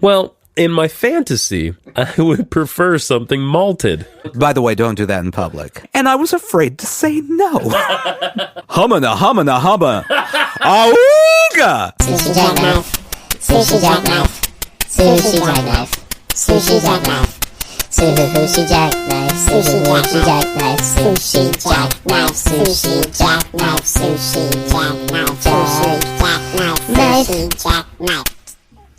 Well, in my fantasy, I would prefer something malted. By the way, don't do that in public. And I was afraid to say no. Humana, humana, hubba. Auga! Sushi jackknife. Sushi jackknife. Sushi jackknife. Sushi jackknife. Sushi jackknife. Sushi jackknife. Sushi jackknife. Sushi jackknife. Sushi jackknife. Sushi jackknife.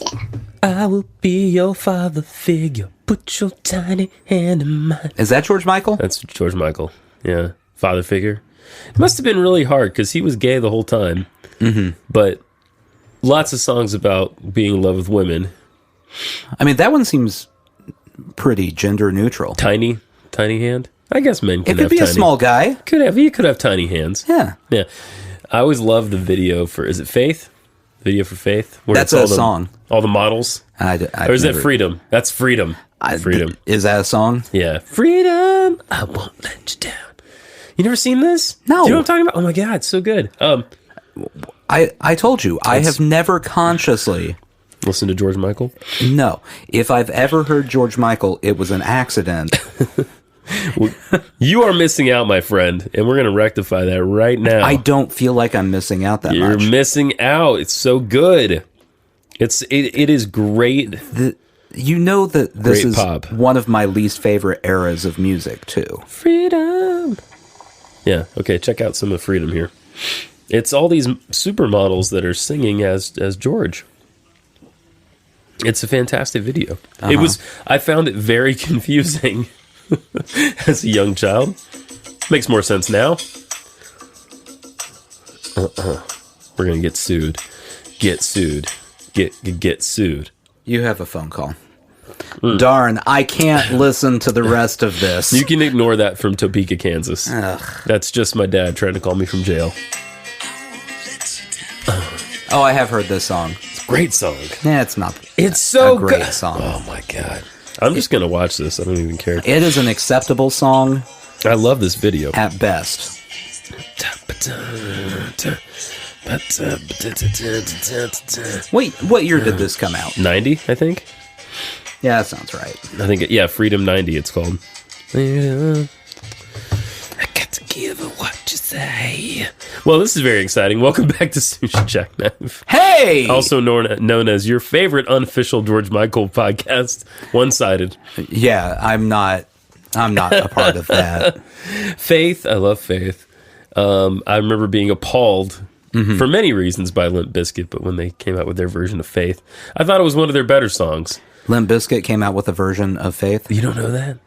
Yeah. I will be your father figure. Put your tiny hand in mine. Is that George Michael? That's George Michael. Yeah. Father figure. It must have been really hard because he was gay the whole time. Mm-hmm. But lots of songs about being in love with women. I mean, that one seems pretty gender neutral. Tiny hand. I guess men can It have could be tiny. a small guy. He could have tiny hands. Yeah. Yeah. I always love the video for, is it Faith? Video for Faith? Where That's it's a song. All the models? Or is that Freedom? That's Freedom. Freedom. Is that a song? Yeah. Freedom, I won't let you down. You never seen this? No. Do you know what I'm talking about? Oh my God, it's so good. I told you, I have never consciously... Listen to George Michael? No. If I've ever heard George Michael, it was an accident. You are missing out, my friend, and we're going to rectify that right now. I don't feel like I'm missing out that You're much. missing out. It's so good. It is great. You know that this Great is pop. one of my least favorite eras of music, too. Freedom. Yeah, okay, check out some of Freedom here. It's all these supermodels that are singing as George. It's a fantastic video. I found it very confusing as a young child. Makes more sense now. We're gonna get sued. Get sued. Get sued. You have a phone call. Darn, I can't listen to the rest of this. You can ignore that from Topeka, Kansas. Ugh. That's just my dad trying to call me from jail. Oh, I have heard this song. It's a great song. Yeah, it's not. It's so a great good. song. Oh my God. I'm just gonna watch this. I don't even care. It is an acceptable song I love this video. at best. Wait, what year did this come out? 90, I think. Yeah, that sounds right. I think, yeah, Freedom 90 it's called. I got to give it what you say. Well, this is very exciting. Welcome back to Sushi Jackknife. Hey! Also known as your favorite unofficial George Michael podcast, One-Sided. Yeah, I'm not a part of that. Faith, I love Faith. I remember being appalled for many reasons by Limp Bizkit, but when they came out with their version of Faith, I thought it was one of their better songs. Limp Bizkit came out with a version of Faith. You don't know that?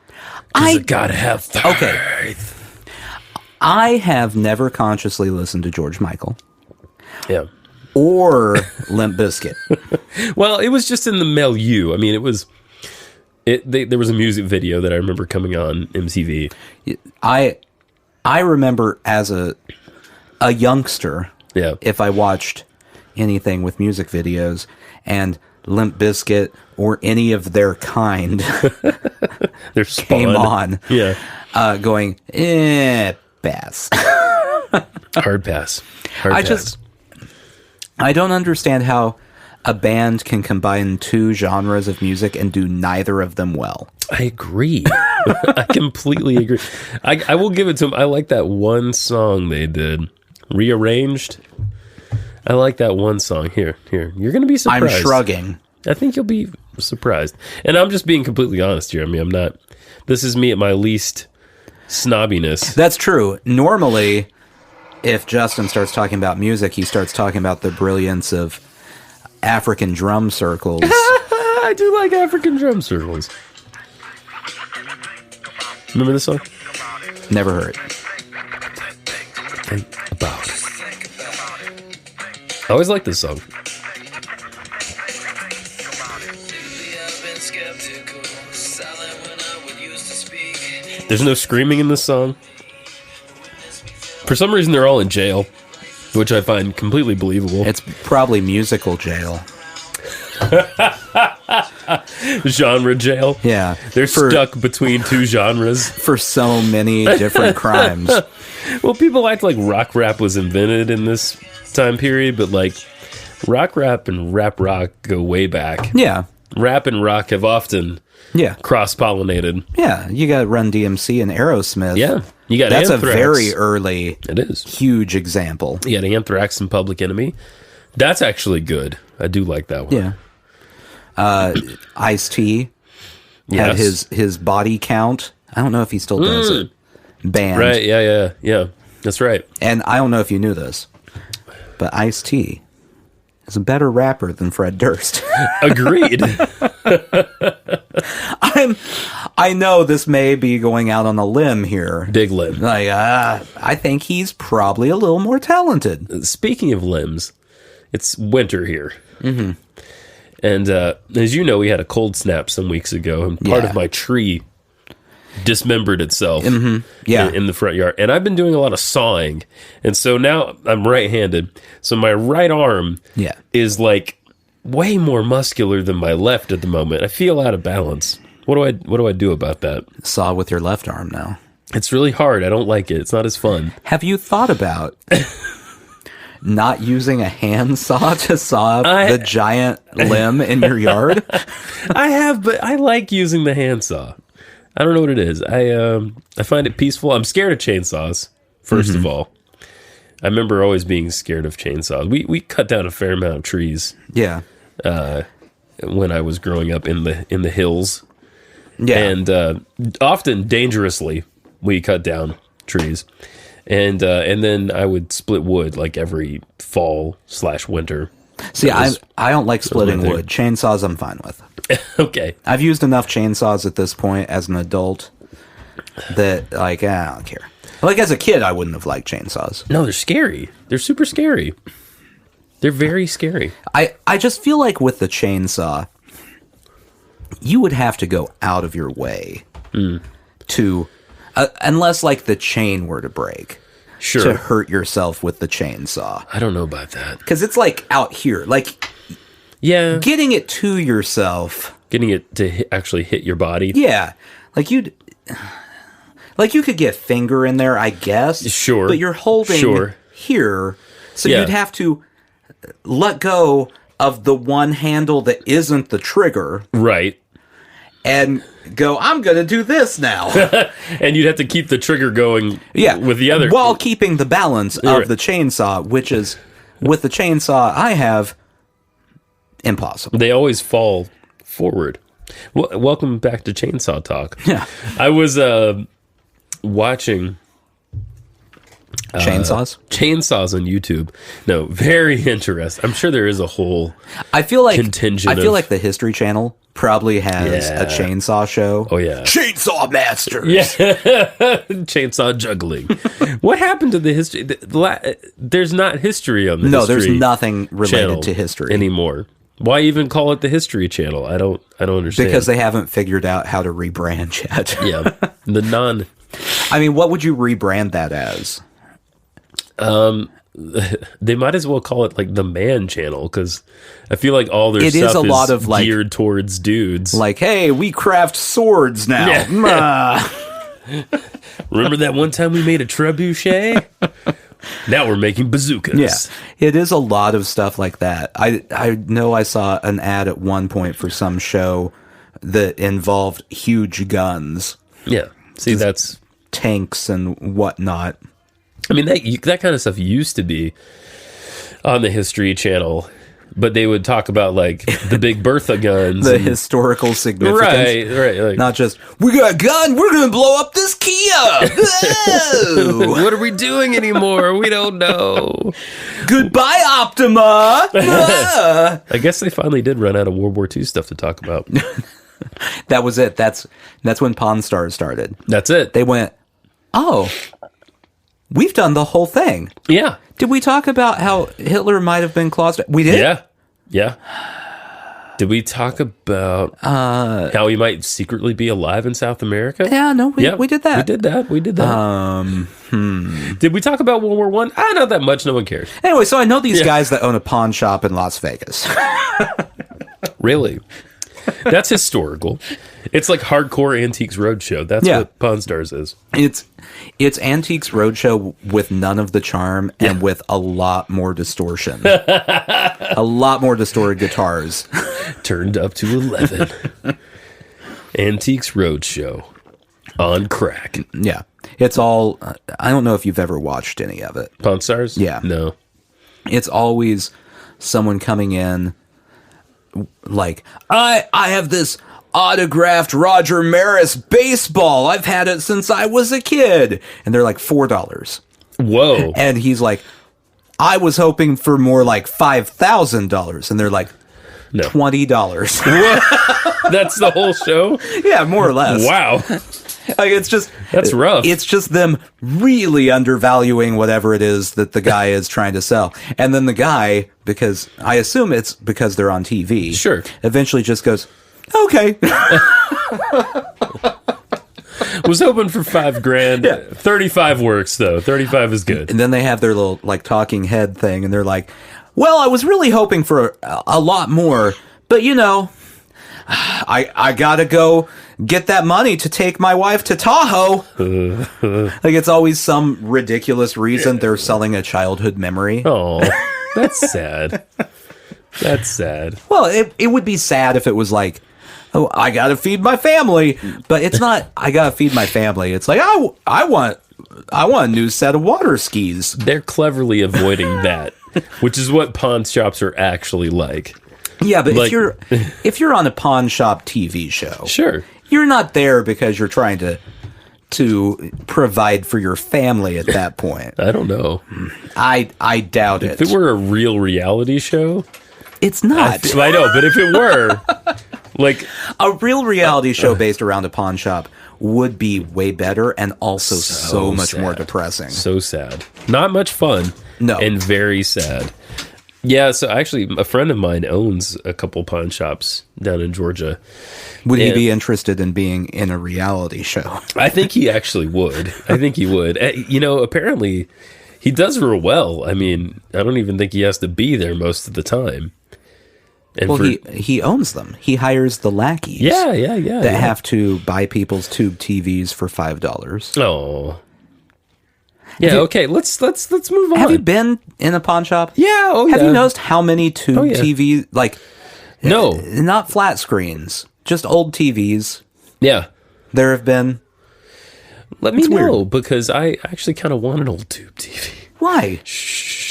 I gotta have faith. Okay. I have never consciously listened to George Michael Yeah. or Limp Bizkit. Well, it was just in the milieu. I mean, there was a music video that I remember coming on MTV. I remember as a youngster, Yeah. if I watched anything with music videos and Limp Bizkit or any of their kind They're came on, Yeah. going, pass. Hard pass. Hard pass. I don't understand how a band can combine two genres of music and do neither of them well. I agree. I completely agree. I will give it to them. I like that one song they did. Rearranged. I like that one song. Here. You're going to be surprised. I'm shrugging. I think you'll be surprised. And I'm just being completely honest here. I mean, I'm not... This is me at my least snobbiness. That's true. Normally, if Justin starts talking about music, he starts talking about the brilliance of African drum circles. I do like African drum circles. Remember this song? Never heard. Think about it. I always like this song. There's no screaming in this song. For some reason, they're all in jail, which I find completely believable. It's probably musical jail. Genre jail. Yeah. They're stuck between two genres. For so many different crimes. Well, people act like rock rap was invented in this time period, but like rock rap and rap rock go way back. Yeah. rap and rock have often cross-pollinated. Yeah, you got Run DMC and Aerosmith. Yeah, you got That's Anthrax. a very early, it is huge example. You got Anthrax and Public Enemy. That's actually good. I do like that one. Yeah. Ice-T had his body count. I don't know if he still does it. Band. Right, yeah. That's right. And I don't know if you knew this, but Ice-T is a better rapper than Fred Durst. Agreed. I know this may be going out on a limb here. Big limb. Like, I think he's probably a little more talented. Speaking of limbs, it's winter here. Mm-hmm. And as you know, we had a cold snap some weeks ago, and part of my tree dismembered itself in the front yard. And I've been doing a lot of sawing. And so now I'm right-handed. So my right arm is like way more muscular than my left at the moment. I feel out of balance. What do I do about that? Saw with your left arm now. It's really hard. I don't like it. It's not as fun. Have you thought about not using a handsaw to saw up the giant limb in your yard? I have, but I like using the handsaw. I don't know what it is. I find it peaceful. I'm scared of chainsaws, first of all. I remember always being scared of chainsaws. We cut down a fair amount of trees. Yeah. When I was growing up in the hills. Yeah. And often dangerously we cut down trees. And then I would split wood like every fall/winter. See, I don't like splitting wood. Chainsaws I'm fine with. Okay. I've used enough chainsaws at this point as an adult that, like, I don't care. Like, as a kid, I wouldn't have liked chainsaws. No, they're scary. They're super scary. They're very scary. I just feel like with the chainsaw, you would have to go out of your way to, unless, like, the chain were to break. Sure. To hurt yourself with the chainsaw. I don't know about that. Because it's, like, out here. Like, yeah. Getting it to yourself. Getting it to actually hit your body. Yeah. Like, you could get a finger in there, I guess. Sure. But you're holding here. So you'd have to let go of the one handle that isn't the trigger. Right. And go, I'm going to do this now. And you'd have to keep the trigger going with the other. While keeping the balance of the chainsaw, which is, with the chainsaw I have, impossible. They always fall forward. Well, welcome back to Chainsaw Talk. Yeah. I was watching... Chainsaws on YouTube. No, very interesting. I'm sure there is a whole contingent. I feel like the History Channel probably has a chainsaw show. Oh yeah, Chainsaw Masters. Yeah, chainsaw juggling. What happened to the history? There's not history on the No, History there's nothing related Channel to history anymore. Why even call it the History Channel? I don't understand. Because they haven't figured out how to rebrand yet. Yeah, the non. I mean, what would you rebrand that as? They might as well call it like the Man Channel, because I feel like all their stuff is a lot of like geared towards dudes. Like, hey, we craft swords now. Yeah. Remember that one time we made a trebuchet? Now we're making bazookas. Yeah, it is a lot of stuff like that. I know I saw an ad at one point for some show that involved huge guns. Yeah, see, that's tanks and whatnot. I mean, that kind of stuff used to be on the History Channel, but they would talk about, like, the Big Bertha guns. The historical significance. Right. Like, not just, we got a gun, we're going to blow up this Kia. What are we doing anymore? We don't know. Goodbye, Optima. I guess they finally did run out of World War II stuff to talk about. That was it. That's when Pawn Stars started. That's it. They went, oh... We've done the whole thing. Yeah. Did we talk about how Hitler might have been closeted? We did? Yeah. Did we talk about how he might secretly be alive in South America? Yeah, no, we did that. We did that. Did we talk about World War I? Not that much. No one cares. Anyway, so I know these guys that own a pawn shop in Las Vegas. Really? That's historical. It's like Hardcore Antiques Roadshow. That's what Pawn Stars is. It's Antiques Roadshow with none of the charm and with a lot more distortion. A lot more distorted guitars. turned up to 11. Antiques Roadshow on crack. Yeah. It's all, I don't know if you've ever watched any of it. Pawn Stars? Yeah. No. It's always someone coming in like, I have this autographed Roger Maris baseball. I've had it since I was a kid. And they're like $4. Whoa. And he's like, I was hoping for more like $5,000. And they're like, No. $20. That's the whole show? Yeah, more or less. Wow. Like, it's just, That's rough. It's just them really undervaluing whatever it is that the guy is trying to sell. And then the guy, because I assume it's because they're on TV, Sure. eventually just goes, okay. Was hoping for $5,000. Yeah. 35 works, though. 35 is good. And then they have their little like talking head thing, and they're like, well, I was really hoping for a lot more, but you know, I gotta go get that money to take my wife to Tahoe. Like, it's always some ridiculous reason they're selling a childhood memory. Oh, that's sad. That's sad. Well, it would be sad if it was like, oh, I gotta feed my family, but it's not. I gotta feed my family. It's like, I want a new set of water skis. They're cleverly avoiding that, which is what pawn shops are actually like. Yeah, but Like- if you're on a pawn shop TV show, Sure. you're not there because you're trying to provide for your family at that point. I don't know. I doubt it. If it were a real reality show, It's not. I know, but if it were, like, A real reality show based around a pawn shop would be way better and also so much more sad. depressing. So sad. Not much fun. No. And very sad. Yeah, so actually, a friend of mine owns a couple pawn shops down in Georgia. Would he And- be interested in being in a reality show? I think he actually would. I think he would. You know, apparently, he does real well. I mean, I don't even think he has to be there most of the time. And Well, he owns them. He hires the lackeys. yeah. That have to buy people's tube TVs for $5. Oh. Yeah, okay, let's move on. Have you been in a pawn shop? Yeah, oh yeah. Have you noticed how many tube yeah. TVs, like, No. not flat screens, just old TVs, Yeah. there have been? Let me It's weird. know, because I actually kind of want an old tube TV. Why?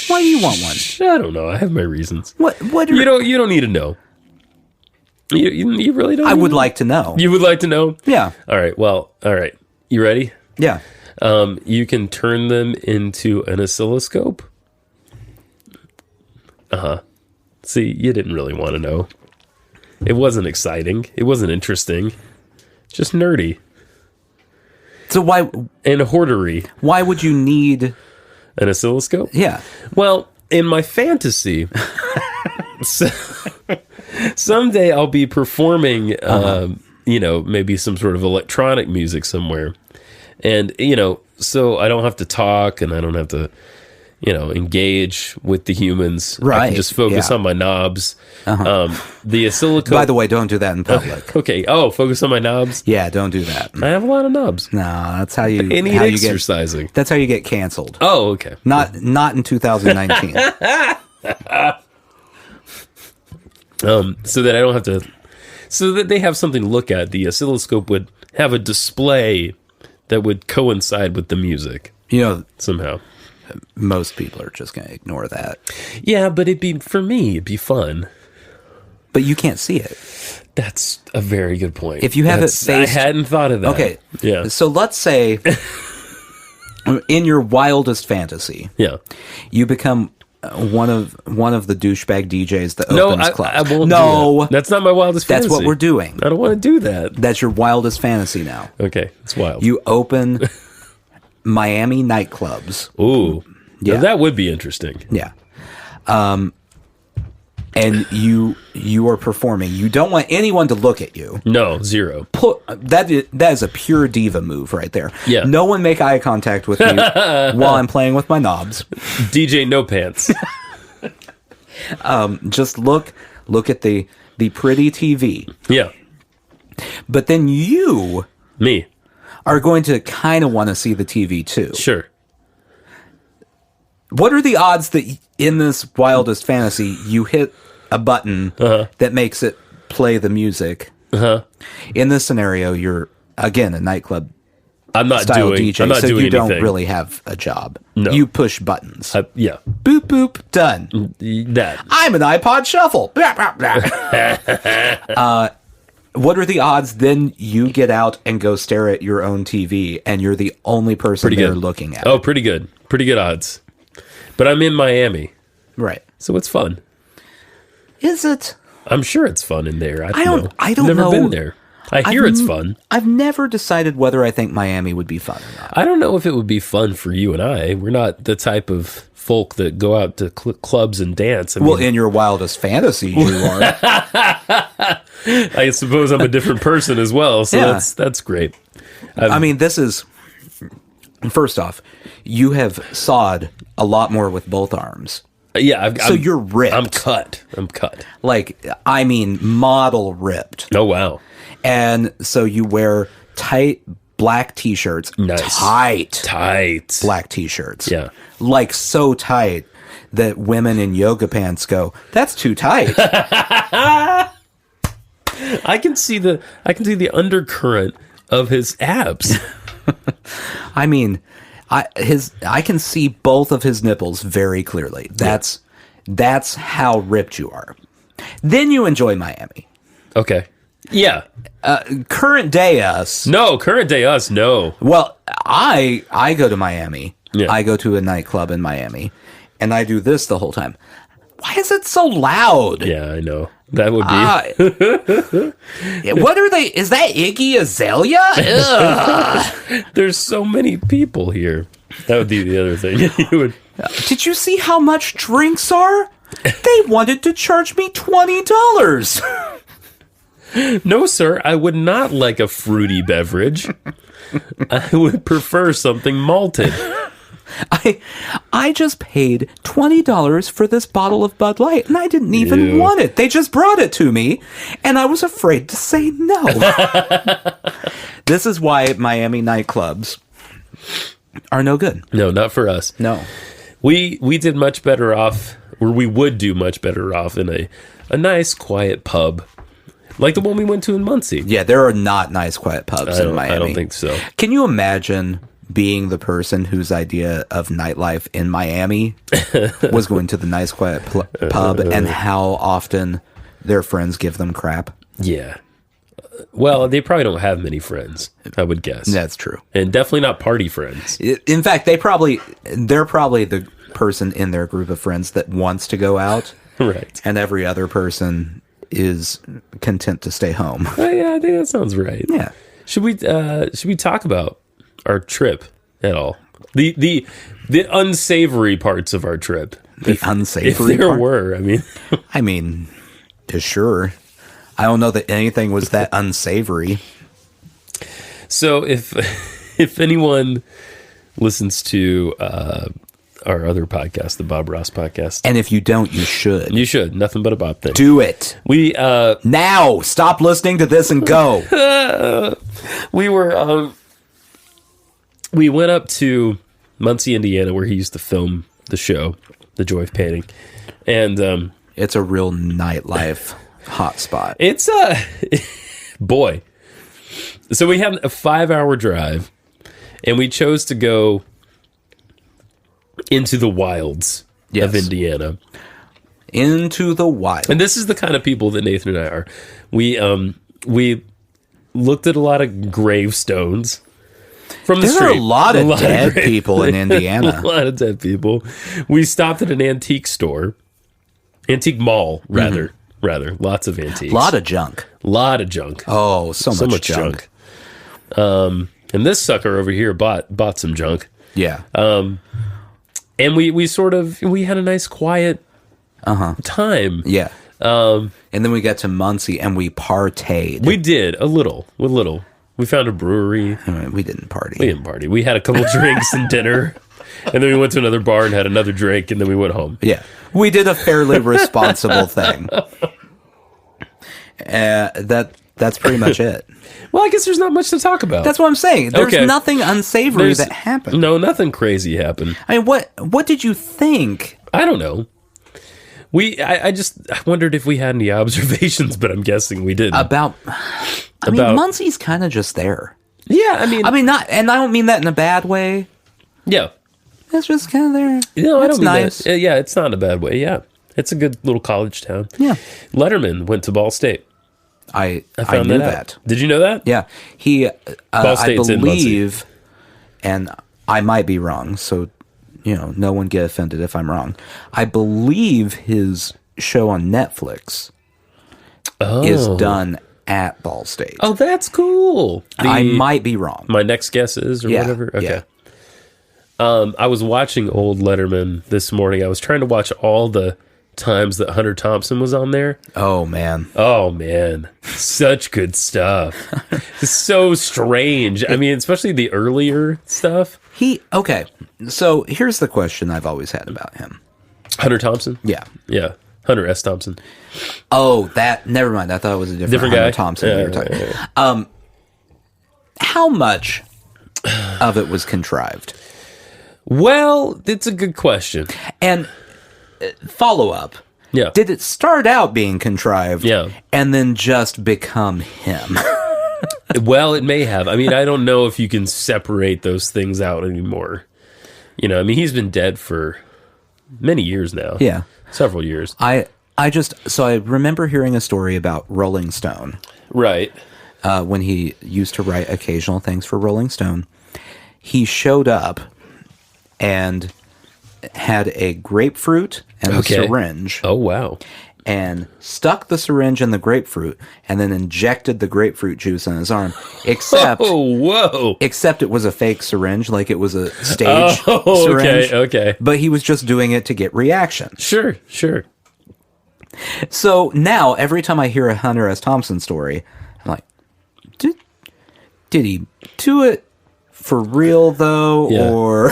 Why do you want one? I don't know. I have my reasons. What are, You don't need to know. You really don't. I need would to like to know. You would like to know? Yeah. All right. Well, all right. You ready? Yeah. You can turn them into an oscilloscope. See, you didn't really want to know. It wasn't exciting. It wasn't interesting. Just nerdy So why and hoardery. would you need? An oscilloscope? Yeah. Well, in my fantasy, so, someday I'll be performing, maybe some sort of electronic music somewhere. And, so I don't have to talk and I don't have to, engage with the humans. I Right, can just focus yeah. on my knobs. The oscilloscope. By the way, don't do that in public. Okay. Oh, focus on my knobs. Yeah, don't do that. I have a lot of knobs. No, that's how you. I need how you get. exercising. That's how you get canceled. Oh, okay. Not in 2019. So that I don't have to, so that they have something to look at. The oscilloscope would have a display that would coincide with the music You know, somehow. most people are just going to ignore that. Yeah, but for me, it'd be fun. But you can't see it. That's a very good point. If you have it I faced- hadn't thought of that. Okay. Yeah. So let's say in your wildest fantasy, Yeah. you become one of the douchebag DJs that No, opens I clubs. won't. No, do that. That's not my wildest that's fantasy. what we're doing. I don't want to do that. That's your wildest fantasy now. Okay, it's wild. You open Miami nightclubs. Ooh, Yeah. that would be interesting. Yeah. And you are performing. You don't want anyone to look at you. No, zero. That is a pure diva move right there. Yeah. No one make eye contact with me while I'm playing with my knobs. DJ No Pants. Just look at the pretty TV. Yeah, But then you me. are going to kind of want to see the TV too. Sure. What are the odds that in this wildest fantasy you hit a button that makes it play the music. In this scenario, you're again a nightclub. I'm not style doing. DJ, I'm not so doing you don't anything. really have a job. No. You push buttons. Yeah. Boop boop. Done. That. I'm an iPod Shuffle. What are the odds then you get out and go stare at your own TV and you're the only person Pretty there good. looking at Oh, it? pretty good. Pretty good odds. But I'm in Miami, Right. so it's fun. Is it? I'm sure it's fun in there. I don't know. I don't Never know. been there. I hear it's fun. I've never decided whether I think Miami would be fun or not. I don't know if it would be fun for you and I. We're not the type of folk that go out to clubs and dance. I Well, mean, in your wildest fantasies, you are. I suppose I'm a different person as well, so Yeah. that's great. I mean, this is... First off, you have sawed a lot more with both arms. Yeah, So you're ripped. I'm cut. Like, I mean, model ripped. Oh wow. And so you wear tight black t-shirts. Nice. Tight black t-shirts. Yeah. Like so tight that women in yoga pants go, that's too tight. I can see the undercurrent of his abs. I mean, I can see both of his nipples very clearly. That's how ripped you are. Then you enjoy Miami. Okay. Yeah. Current day us. No, current day us, no. Well, I go to Miami. Yeah. I go to a nightclub in Miami, and I do this the whole time. Why is it so loud? Yeah, I know. That would be. What are they? Is that Iggy Azalea? Ugh. There's so many people here. That would be the other thing. You would. Did you see how much drinks are? They wanted to charge me $20. No, sir, I would not like a fruity beverage. I would prefer something malted. I just paid $20 for this bottle of Bud Light, and I didn't even Ew. want it. They just brought it to me, and I was afraid to say no. This is why Miami nightclubs are no good. No, not for us. No. We did much better off, or we would do much better off in a nice, quiet pub. Like the one we went to in Muncie. Yeah, there are not nice, quiet pubs in Miami. I don't think so. Can you imagine being the person whose idea of nightlife in Miami was going to the nice, quiet pub and how often their friends give them crap? Yeah. Well, they probably don't have many friends, I would guess. That's true. And definitely not party friends. In fact, they're probably the person in their group of friends that wants to go out, Right. and every other person is content to stay home. Oh, yeah, I think that sounds right. Yeah. Should we talk about our trip at all? The unsavory parts of our trip. The unsavory If there part? were, I mean, sure. I don't know that anything was that unsavory. So if anyone listens to our other podcast, the Bob Ross podcast, And if you don't, you should. you should. Nothing but a Bob thing. Do it. We Now! Stop listening to this and go. we went up to Muncie, Indiana, where he used to film the show, The Joy of Painting, and It's a real nightlife hotspot. it's boy. So we had a 5-hour drive, and we chose to go into the wilds of Yes. Indiana. Into the wild. And this is the kind of people that Nathan and I are. We looked at a lot of gravestones from the There street. are a lot of dead grave- people in Indiana. A lot of dead people. We stopped at an antique store, antique mall, rather. Lots of antiques. A lot of junk. lot of junk. Oh, so much junk. And this sucker over here bought some junk. Yeah. And we had a nice quiet time. Yeah. And then we got to Muncie and we partayed. We did a little. We found a brewery. I mean, we didn't party. We didn't party. We had a couple drinks and dinner, and then we went to another bar and had another drink, and then we went home. Yeah. We did a fairly responsible thing. That's pretty much it. Well, I guess there's not much to talk about. That's what I'm saying. There's Okay. nothing unsavory There's- that happened. No, nothing crazy happened. I mean, what did you think? I don't know. I wondered if we had any observations, but I'm guessing we didn't. I mean, Muncie's kind of just there. Yeah, I mean, not, and I don't mean that in a bad way. Yeah. It's just kind of there. No, I don't mean nice. that. Yeah, it's not a bad way. Yeah. It's a good little college town. Yeah. Letterman went to Ball State. I found knew that. Did you know that? Yeah. He, Ball State's I in Muncie. believe, and I might be wrong, so, no one get offended if I'm wrong. I believe his show on Netflix is done at Ball State. Oh, that's cool. I might be wrong. My next guess is, or whatever? Okay. Yeah. I was watching old Letterman this morning. I was trying to watch all the times that Hunter Thompson was on there. Oh, man. Such good stuff. It's so strange. I mean, especially the earlier stuff. Okay, so here's the question I've always had about him. Hunter Thompson? Yeah. Yeah. Hunter S. Thompson. Oh, never mind. I thought it was a different guy? Hunter Thompson you were talking about. How much of it was contrived? Well, it's a good question. And follow up. Yeah. Did it start out being contrived? Yeah. And then just become him? Well, it may have. I mean, I don't know if you can separate those things out anymore. I mean, he's been dead for many years now. Yeah. Several years. I remember hearing a story about Rolling Stone. Right. When he used to write occasional things for Rolling Stone. He showed up and had a grapefruit and a syringe. Oh, wow. And stuck the syringe in the grapefruit and then injected the grapefruit juice in his arm. Except it was a fake syringe, like it was a stage syringe. Okay. But he was just doing it to get reaction. Sure. So now, every time I hear a Hunter S. Thompson story, I'm like, did he do it for real, though? Yeah. Or...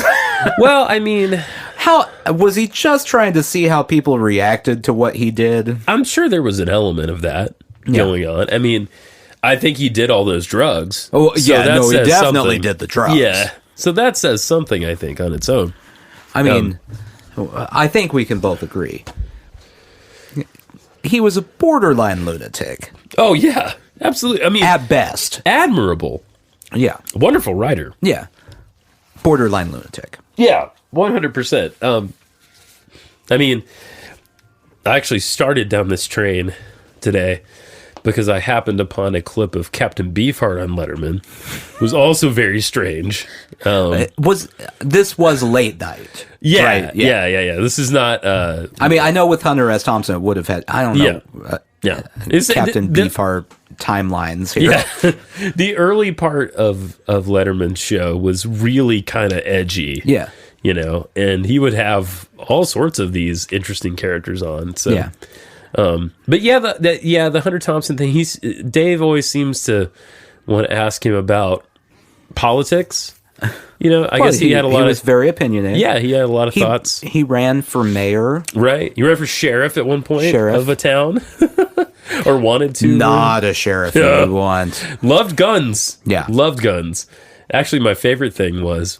Well, I mean... How was he just trying to see how people reacted to what he did? I'm sure there was an element of that going on. I mean, I think he did all those drugs. Oh, yeah, so he definitely something. did the drugs. Yeah. So that says something, I think, on its own. I mean, I think we can both agree. He was a borderline lunatic. Oh, yeah. Absolutely. I mean... At best. Admirable. Yeah. Wonderful writer. Yeah. Borderline lunatic. Yeah. 100%. I mean, I actually started down this train today because I happened upon a clip of Captain Beefheart on Letterman. It was also very strange. This was late night. Yeah, right? Yeah. This is not... I mean, I know with Hunter S. Thompson, it would have had... I don't know. Yeah. Captain Beefheart timelines here. Yeah. The early part of Letterman's show was really kind of edgy. Yeah. And he would have all sorts of these interesting characters on. So, yeah. But yeah, the Hunter Thompson thing. Dave always seems to want to ask him about politics. I guess he had a lot. He was very opinionated. Yeah, he had a lot of thoughts. He ran for mayor. Right, he ran for sheriff at one point of a town, or wanted to. Not a sheriff you would want. Loved guns. Yeah, loved guns. Actually, my favorite thing was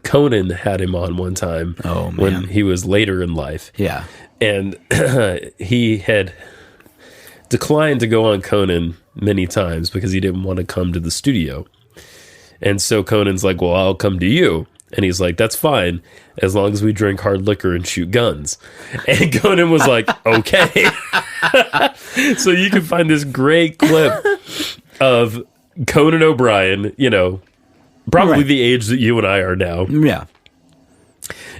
Conan had him on one time. Oh, man. When he was later in life. Yeah. And he had declined to go on Conan many times because he didn't want to come to the studio. And so Conan's like, well, I'll come to you. And he's like, that's fine, as long as we drink hard liquor and shoot guns. And Conan was like, okay. So you can find this great clip of Conan O'Brien, probably the age that you and I are now. Yeah.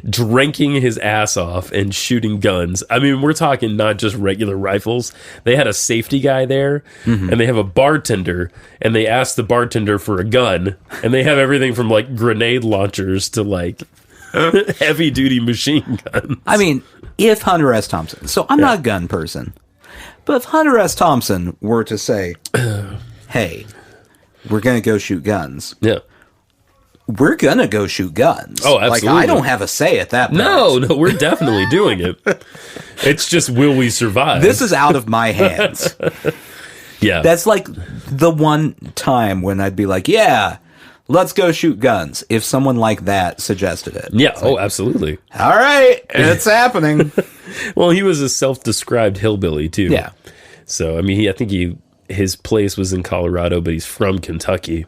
Drinking his ass off and shooting guns. I mean, we're talking not just regular rifles. They had a safety guy there, and they have a bartender, and they asked the bartender for a gun, and they have everything from like grenade launchers to like heavy duty machine guns. I mean, if Hunter S. Thompson, so I'm not a gun person, but if Hunter S. Thompson were to say, hey, we're going to go shoot guns. Yeah. We're going to go shoot guns. Oh, absolutely. Like, I don't have a say at that point. No, we're definitely doing it. It's just, will we survive? This is out of my hands. Yeah. That's like the one time when I'd be like, yeah, let's go shoot guns. If someone like that suggested it. Yeah. Absolutely. All right. It's happening. Well, he was a self-described hillbilly too. Yeah. So I mean, his place was in Colorado, but he's from Kentucky.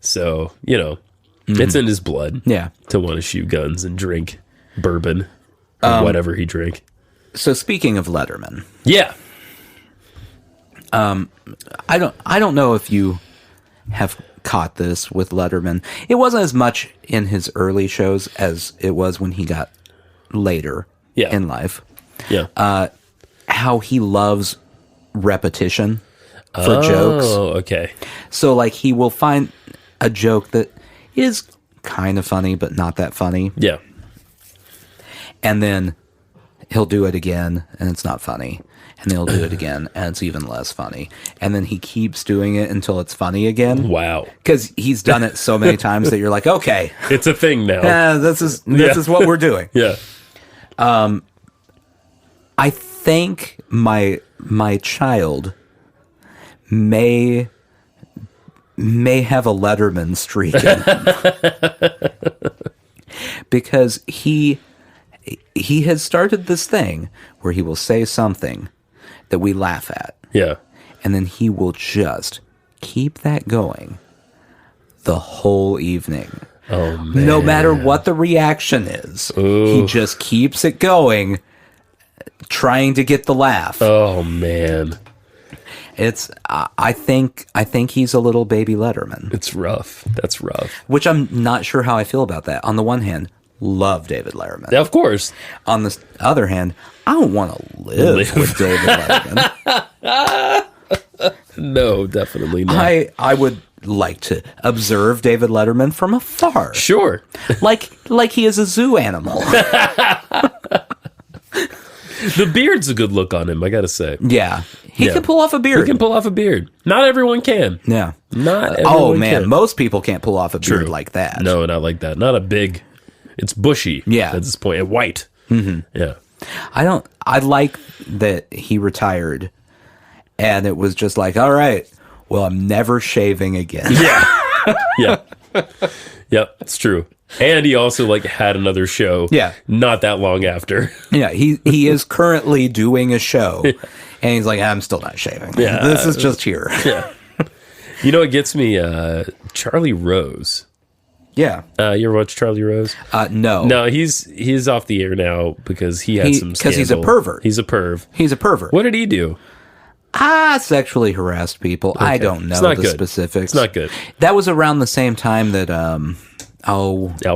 So it's in his blood. Yeah. To want to shoot guns and drink bourbon or whatever he drank. So speaking of Letterman, Yeah. I don't know if you have caught this with Letterman. It wasn't as much in his early shows as it was when he got later in life. Yeah. How he loves repetition for jokes. Oh, okay. So like he will find a joke that is kind of funny but not that funny, Yeah. and then he'll do it again and it's not funny. And he'll do it again, and it's even less funny. And then he keeps doing it until it's funny again. Wow. Because he's done it so many times that you're like, okay, It's a thing now. this is what we're doing. Yeah. I think my child may have a Letterman streak in him. Because he has started this thing where he will say something that we laugh at. Yeah. And then he will just keep that going the whole evening. Oh, man. No matter what the reaction is. Ooh. He just keeps it going, trying to get the laugh. Oh, man. It's I think he's a little baby Letterman. It's rough. That's rough. Which I'm not sure how I feel about that. On the one hand, love David Letterman. Yeah, of course. On the other hand, I don't want to live with David Letterman. No, definitely not. I would like to observe David Letterman from afar. Sure. Like he is a zoo animal. The beard's a good look on him, I gotta say. Yeah. He Yeah. can pull off a beard. He can pull off a beard. Not everyone can. Yeah. Not everyone Oh, man. can. Most people can't pull off a beard True. like that. No, not like that. Not a big... It's bushy. Yeah. At this point. And white. Mm-hmm. Yeah. I like that he retired and it was just like, all right, well, I'm never shaving again. Yeah. Yeah. Yep, it's true. And he also had another show. Yeah. Not that long after. Yeah, he is currently doing a show, and he's like, I'm still not shaving. Yeah. This is just here. Yeah. You know what gets me? Charlie Rose. Yeah. You ever watch Charlie Rose? No. No, he's off the air now because he had some scandal. Because he's a pervert. He's a perv. He's a pervert. What did he do? Sexually harassed people. I don't know It's not the good. specifics. It's not good. That was around the same time that, Al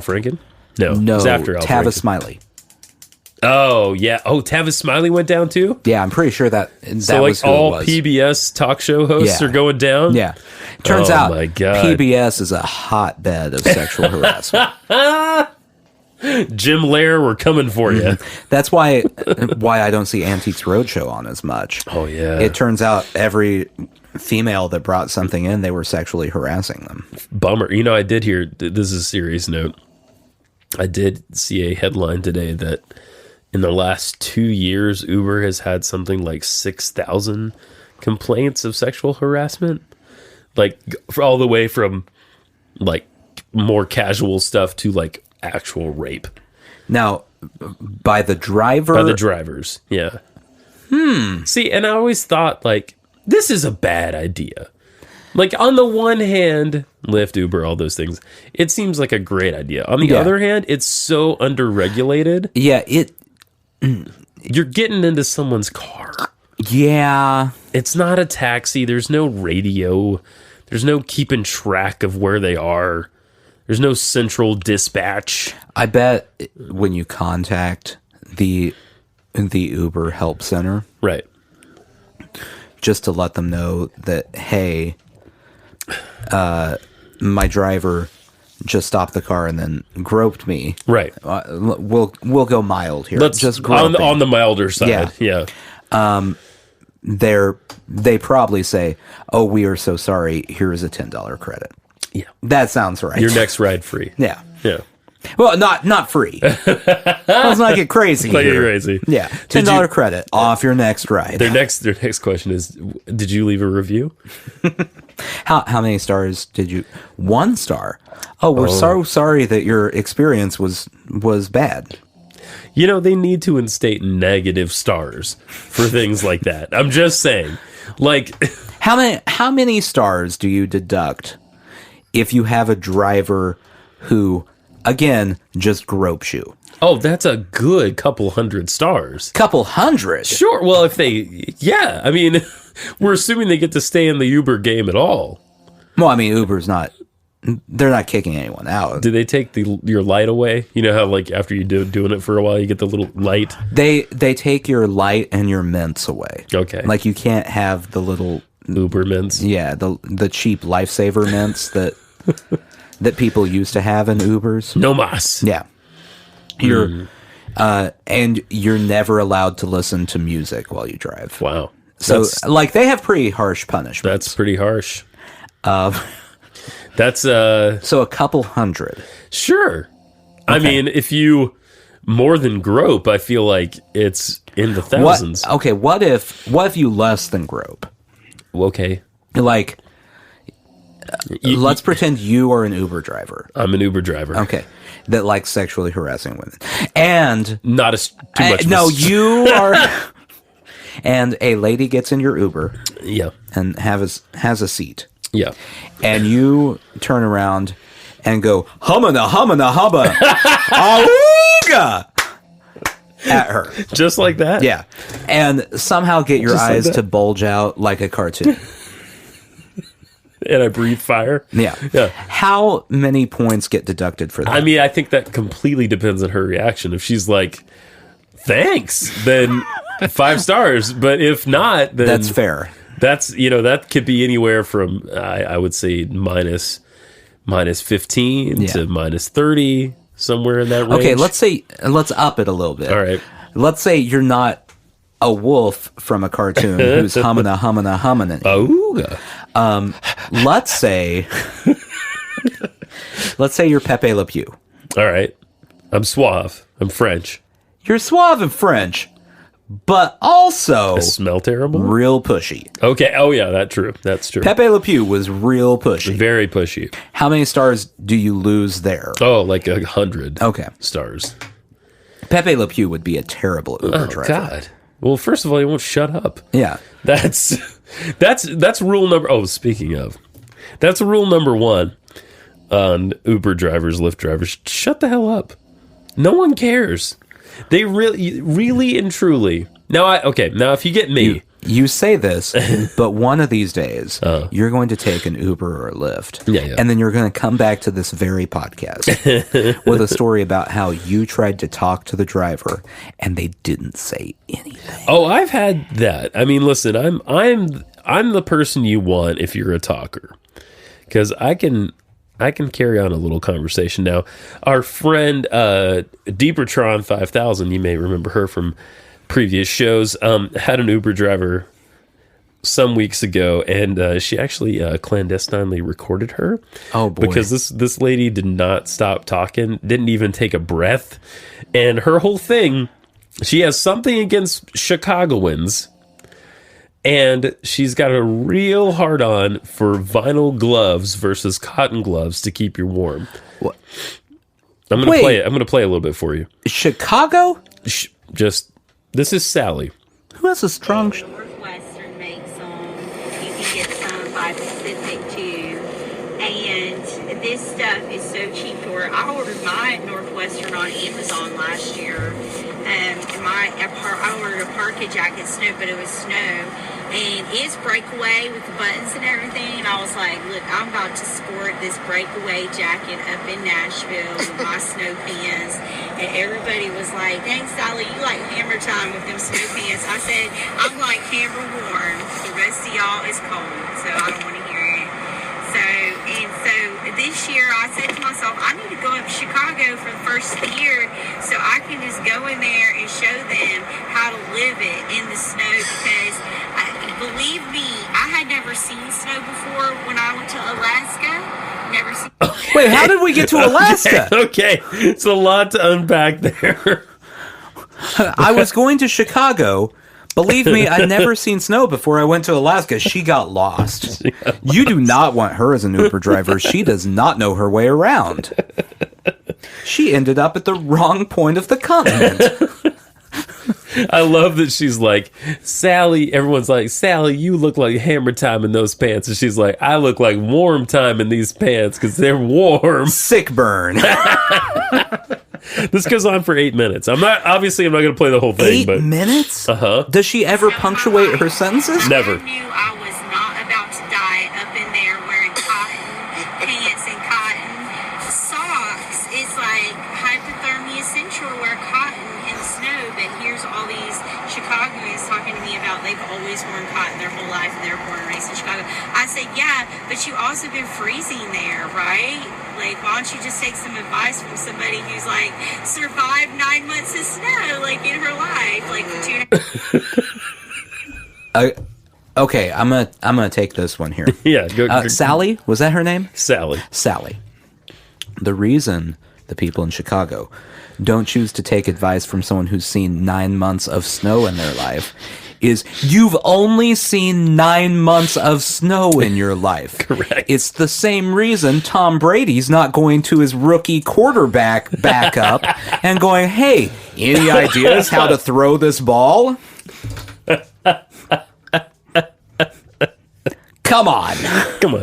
Franken? No. It no, was after Al Tavis Franken. Smiley. Oh, yeah. Oh, Tavis Smiley went down too? Yeah, I'm pretty sure that So was who all it was. PBS talk show hosts Yeah. are going down? Yeah. Turns Oh, out my God. PBS is a hotbed of sexual harassment. Jim Lair, we're coming for you. That's why I don't see Antiques Roadshow on as much. Oh, yeah. It turns out every female that brought something in, they were sexually harassing them. Bummer. You know, I did hear, this is a serious note. I did see a headline today that in the last 2 years, Uber has had something like 6,000 complaints of sexual harassment. All the way from more casual stuff to actual rape. Now, by the driver... By the drivers, yeah. See, and I always thought, this is a bad idea. On the one hand, Lyft, Uber, all those things, it seems like a great idea. On the other hand, it's so underregulated. Yeah, You're getting into someone's car. Yeah. It's not a taxi. There's no radio. There's no keeping track of where they are. There's no central dispatch. I bet when you contact the Uber help center, Right. just to let them know that, hey, my driver just stopped the car and then groped me. Right. We'll go mild here. Let's just on the milder side. Yeah. Yeah. They probably say, "Oh, we are so sorry. Here is a $10 credit." Yeah. That sounds right. Your next ride free. Yeah. Yeah. Well, not free. Let's not get crazy. Like here. crazy. Yeah. $10 credit off your next ride. Their next question is, did you leave a review? How many stars did you? 1 star. Oh, we're so sorry that your experience was bad. You know, they need to instate negative stars for things like that. I'm just saying. Like, how many stars do you deduct if you have a driver who, again, just gropes you? oh, that's a good couple hundred stars. Couple hundred? Sure. Well, if they, yeah, I mean, we're assuming they get to stay in the Uber game at all. Well, I mean, Uber's not, they're not kicking anyone out. Do they take your light away? You know how, like, after you doing it for a while, you get the little light? They take your light and your mints away. Okay. Like, you can't have the little Uber mints? Yeah, the cheap lifesaver mints that that people used to have in Ubers. No mas. Yeah. You're and you're never allowed to listen to music while you drive. Wow. So like they have pretty harsh punishments. That's pretty harsh. That's so a couple hundred. Sure. Okay. I mean, if you more than grope, I feel like it's in the thousands. What if you less than grope? Okay. Like let's pretend you are an Uber driver. I'm an Uber driver. Okay. That likes sexually harassing women. And not too much. No, you are. And a lady gets in your Uber. Yeah. And has a seat. Yeah. And you turn around and go, humana, humana, hubba, awooga, at her. Just like that? Yeah. And somehow get your eyes to bulge out like a cartoon. And I breathe fire? Yeah. Yeah. How many points get deducted for that? I mean, I think that completely depends on her reaction. If she's like, thanks, then 5 stars. But if not, then... That's fair. That's, that could be anywhere from, I would say, minus 15 to minus 30, somewhere in that range. Okay, let's up it a little bit. All right. Let's say you're not a wolf from a cartoon who's humana, humana, humana. Ooga. Let's say you're Pepe Le Pew. All right. I'm suave. I'm French. You're suave and French, but also I smell terrible. Real pushy. Okay. Oh yeah, that's true. Pepe Le Pew was real pushy. Very pushy. How many stars do you lose there? Oh, like 100. Okay. Stars. Pepe Le Pew would be a terrible Uber driver. God. Well, first of all, he won't shut up. Yeah. That's rule number. Oh, speaking of, that's rule number 1 on Uber drivers, Lyft drivers. Shut the hell up. No one cares. They really and truly. Now, if you get me. You say this, but one of these days, you're going to take an Uber or a Lyft. Yeah. And then you're going to come back to this very podcast with a story about how you tried to talk to the driver and they didn't say anything. Oh, I've had that. I mean, listen, I'm the person you want if you're a talker. Because I can carry on a little conversation. Now, our friend Deepertron 5000, you may remember her from previous shows, had an Uber driver some weeks ago, and she actually clandestinely recorded her. Oh boy! Because this lady did not stop talking, didn't even take a breath, and her whole thing, she has something against Chicagoans. And she's got a real hard on for vinyl gloves versus cotton gloves to keep you warm. What? I'm going to play it. I'm going to play a little bit for you. Chicago? This is Sally. Who has a strong... Northwestern makes them. You can get some by Pacific too. And this stuff is so cheap to order. I ordered my Northwestern on Amazon last year. I ordered a parka jacket, snow, but it was snow. And it's breakaway with the buttons and everything. And I was like, look, I'm about to sport this breakaway jacket up in Nashville with my snow pants. And everybody was like, thanks, Sally, you like hammer time with them snow pants. I said, I'm like hammer warm. The rest of y'all is cold, so I don't want to hear it. So this year I said to myself, I need to go up to Chicago for the first of the year so I can just go in there and show them how to live it in the snow, because believe me, I had never seen snow before when I went to Alaska. Never seen. Wait, how did we get to Alaska? Okay. It's a lot to unpack there. I was going to Chicago. Believe me, I'd never seen snow before I went to Alaska. She got lost. You do not want her as an Uber driver. She does not know her way around. she ended up at the wrong point of the continent. I love that she's like, Sally, everyone's like, Sally, you look like hammer time in those pants. And she's like, I look like warm time in these pants because they're warm. Sick burn. This goes on for 8 minutes. I'm not going to play the whole thing. 8 but minutes? Uh-huh. Does she ever punctuate her sentences? Never. I knew I was not about to die up in there wearing cotton pants and cotton socks. It's like hypothermia central to wear cotton in the snow, but here's all these Chicagoans talking to me about they've always worn cotton their whole life and they're born and raised in Chicago. I said, yeah, but you also been freezing there, right? Like, why don't you just take some advice from somebody who's like survived 9 months of snow, like in her life, like for 2.5. Okay, I'm gonna take this one here. Yeah, go. Sally, was that her name? Sally. The reason the people in Chicago don't choose to take advice from someone who's seen 9 months of snow in their life is you've only seen 9 months of snow in your life. Correct. It's the same reason Tom Brady's not going to his rookie quarterback backup and going, hey, any ideas how to throw this ball? Come on,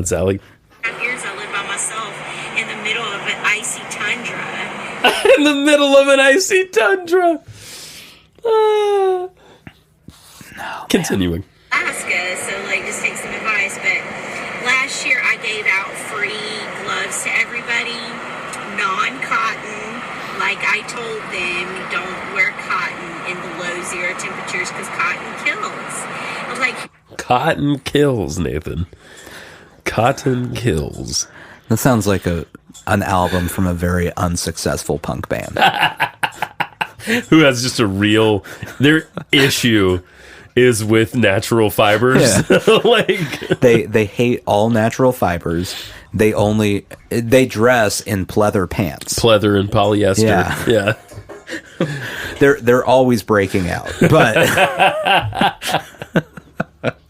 Sally. 5 years I lived by myself in the middle of an icy tundra. In the middle of an icy tundra. Continuing. Alaska, so like just take some advice. But last year I gave out free gloves to everybody, non-cotton. Like I told them, don't wear cotton in below 0 temperatures because cotton kills. I was like, Cotton kills, Nathan. Cotton kills. that sounds like an album from a very unsuccessful punk band. Who has just their issue is with natural fibers. Yeah. Like They hate all natural fibers. They dress in pleather pants. pleather and polyester. Yeah. They're always breaking out, but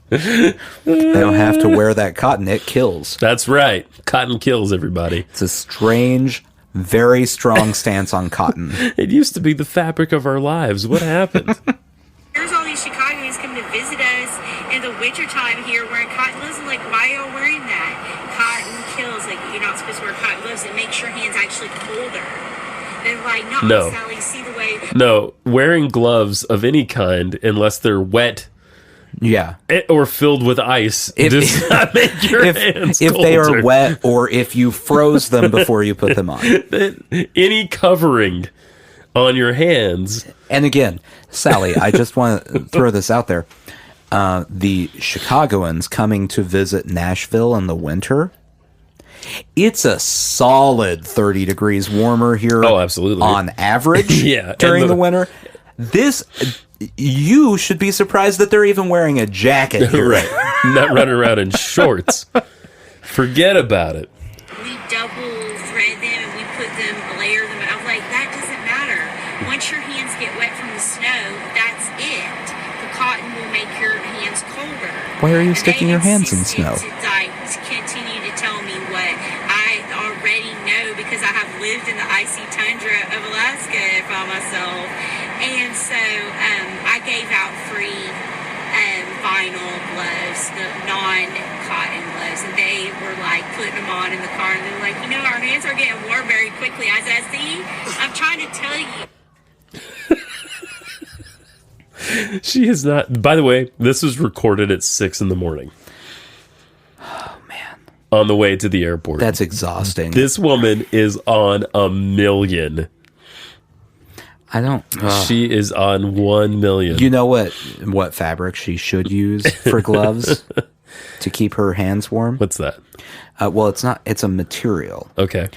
they don't have to wear that cotton. It kills. That's right. Cotton kills, everybody. It's a strange, very strong stance on cotton. It used to be the fabric of our lives. What happened? there's all these Chicagoans come to visit us in the wintertime here wearing cotton gloves. I'm like, why are y'all wearing that? Cotton kills. Like, you're not supposed to wear cotton gloves. It makes your hands actually colder. They're like, no, Sally, see the way. No, wearing gloves of any kind, unless they're wet Yeah. or filled with ice, does not make your hands colder. If they are wet or if you froze them before you put them on. Any covering on your hands. And again, Sally, I just want to throw this out there. The Chicagoans coming to visit Nashville in the winter, it's a solid 30 degrees warmer here. Oh, absolutely. On average Yeah, during the winter. You should be surprised that they're even wearing a jacket here. Right. Not running around in shorts. Forget about it. We double thread them and we put them, layer them. I was like, that doesn't matter. Once your hands get wet from the snow, that's it. The cotton will make your hands colder. Why are you And sticking they your hands in insisted snow? To continue to tell me what I already know because I have lived in the icy tundra of Alaska by myself. And so I gave out free vinyl gloves, the non-cotton gloves, and they were like putting them on in the car, and they're like, our hands are getting warm very quickly. I said, see, I'm trying to tell you. She is not. By the way, this was recorded at 6 a.m. Oh, man. On the way to the airport. That's exhausting. This woman is on a million. I don't... She is on 1 million. You know what fabric she should use for gloves to keep her hands warm? What's that? Well, it's not. It's a material. Okay.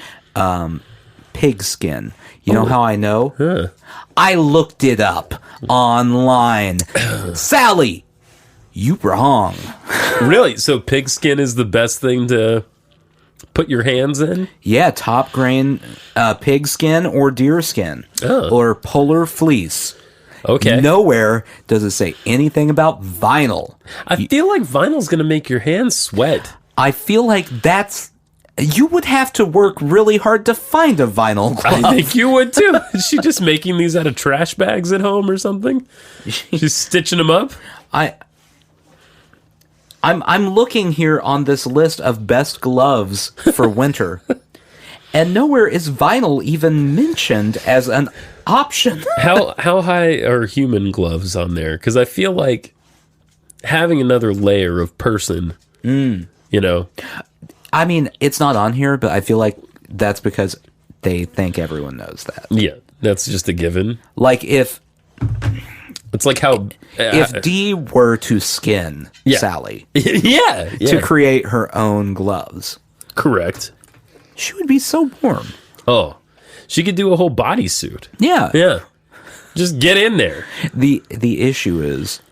Pigskin. You know how I know? Huh. I looked it up online. Sally, you wrong. Really? So pigskin is the best thing to put your hands in? Yeah, top grain pigskin or deerskin or polar fleece. Okay. Nowhere does it say anything about vinyl. I feel like vinyl's going to make your hands sweat. I feel like that's You would have to work really hard to find a vinyl glove. I think you would too. Is she just making these out of trash bags at home or something? She's stitching them up? I'm looking here on this list of best gloves for winter, and nowhere is vinyl even mentioned as an option. How high are human gloves on there? Because I feel like having another layer of person, you know. I mean, it's not on here, but I feel like that's because they think everyone knows that. Yeah, that's just a given. Like if It's how if Dee were to skin Sally, yeah, to create her own gloves, correct, she would be so warm. Oh, she could do a whole bodysuit. Yeah. Just get in there. The issue is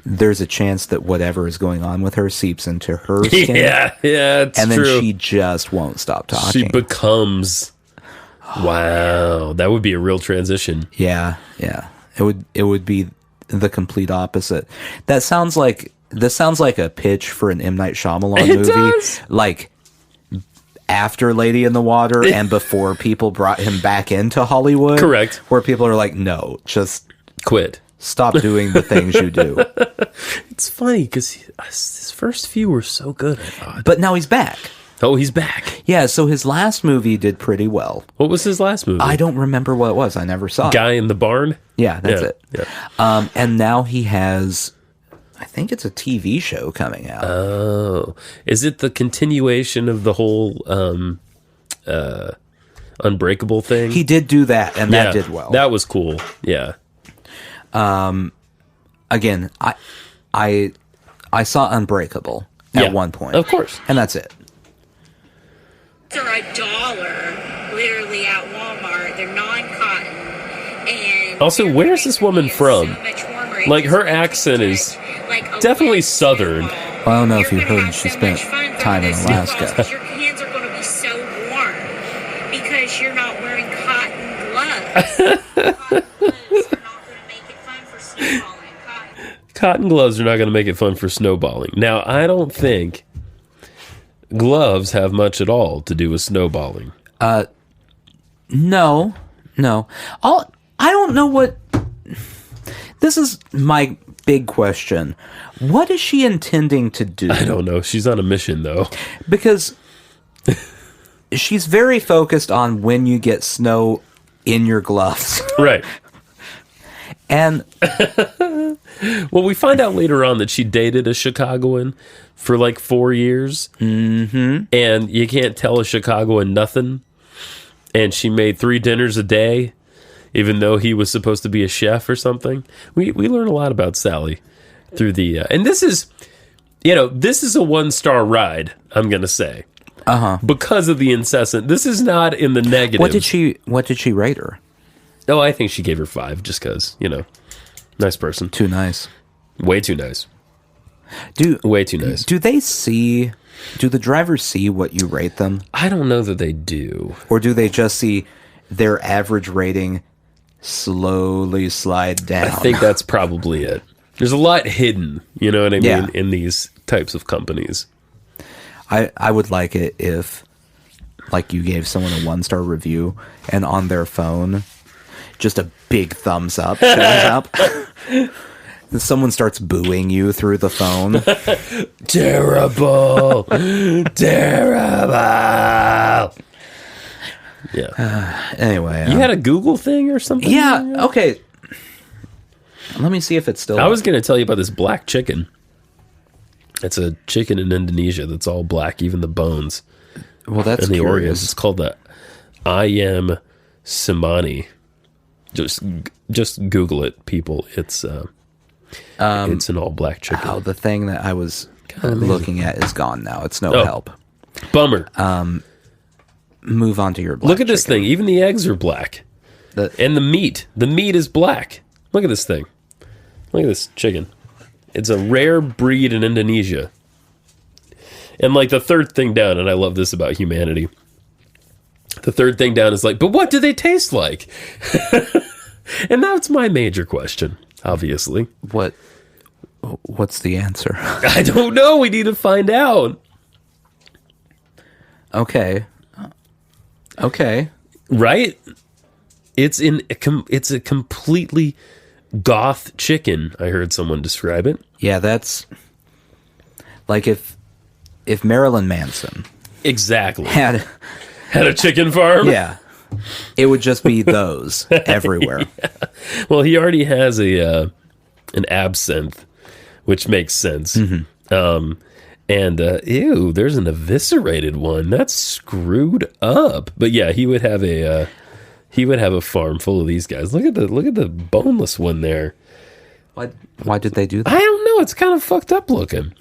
there's a chance that whatever is going on with her seeps into her skin. Yeah, it's and true. then she just won't stop talking. She becomes. Wow, that would be a real transition. Yeah. It would be the complete opposite. This sounds like a pitch for an M. Night Shyamalan movie. Does. Like after Lady in the Water and before people brought him back into Hollywood. Correct. Where people are like, no, just Quit. stop doing the things you do. It's funny because his first few were so good, I thought. But now he's back. Oh, he's back. Yeah, so his last movie did pretty well. What was his last movie? I don't remember what it was. I never saw it. Guy in the Barn? Yeah, that's it. Yeah. And now he has, I think it's a TV show coming out. Oh. Is it the continuation of the whole Unbreakable thing? He did do that, and that did well. That was cool. Yeah. Again, I saw Unbreakable at one point. Of course. And that's it. They're $1, literally at Walmart. They're non-cotton. And Also, where's this woman from? Like, her accent is definitely Southern. Well, I don't know if you heard, she spent time in Alaska. Your hands are going to be so warm because you're not wearing cotton gloves. Cotton gloves are not going to make it fun for snowballing. Cotton gloves are not going to make it fun for snowballing. Now, I don't think gloves have much at all to do with snowballing. No. I don't know what... This is my big question. What is she intending to do? I don't know. She's on a mission, though. Because she's very focused on when you get snow in your gloves. Right. And... Well, we find out later on that she dated a Chicagoan for like 4 years. Mm-hmm. And you can't tell a Chicagoan nothing. And she made 3 dinners a day, even though he was supposed to be a chef or something. We learn a lot about Sally through the... and this is, this is a 1-star ride, I'm going to say. Uh-huh. Because of the incessant. This is not in the negative. What did she rate her? Oh, I think she gave her 5 just because, nice person. Too nice. Way too nice. Way too nice. Do the drivers see what you rate them? I don't know that they do. Or do they just see their average rating slowly slide down? I think that's probably it. There's a lot hidden, you know what I mean, Yeah. in these types of companies. I would like it if, like, you gave someone a 1-star review and on their phone, just a big thumbs up shows up. And someone starts booing you through the phone. Terrible. Terrible. Yeah. Anyway. You had a Google thing or something? Yeah, okay. Let me see if it's still... I was going to tell you about this black chicken. It's a chicken in Indonesia that's all black, even the bones. Well, that's and the curious. organs. It's called the ayam simani. Just Google it, people. It's an all black chicken. Oh, the thing that I was looking at is gone now. It's no help. Bummer. Move on to your black Look at this chicken. thing. Even the eggs are black. And the meat is black. Look at this thing. Look at this chicken. It's a rare breed in Indonesia. And like the third thing down, and I love this about humanity. The third thing down is like, but what do they taste like? And that's my major question, obviously. What's the answer? I don't know. We need to find out. Okay. Right? It's a completely goth chicken. I heard someone describe it. Yeah, that's like if Marilyn Manson Exactly. had a chicken farm. yeah, it would just be those everywhere. Well, he already has an absinthe, which makes sense. Mm-hmm. Ew, there's an eviscerated one. That's screwed up. But yeah, he would have a farm full of these guys. Look at the boneless one there. Why did they do that? I don't know. It's kind of fucked up looking.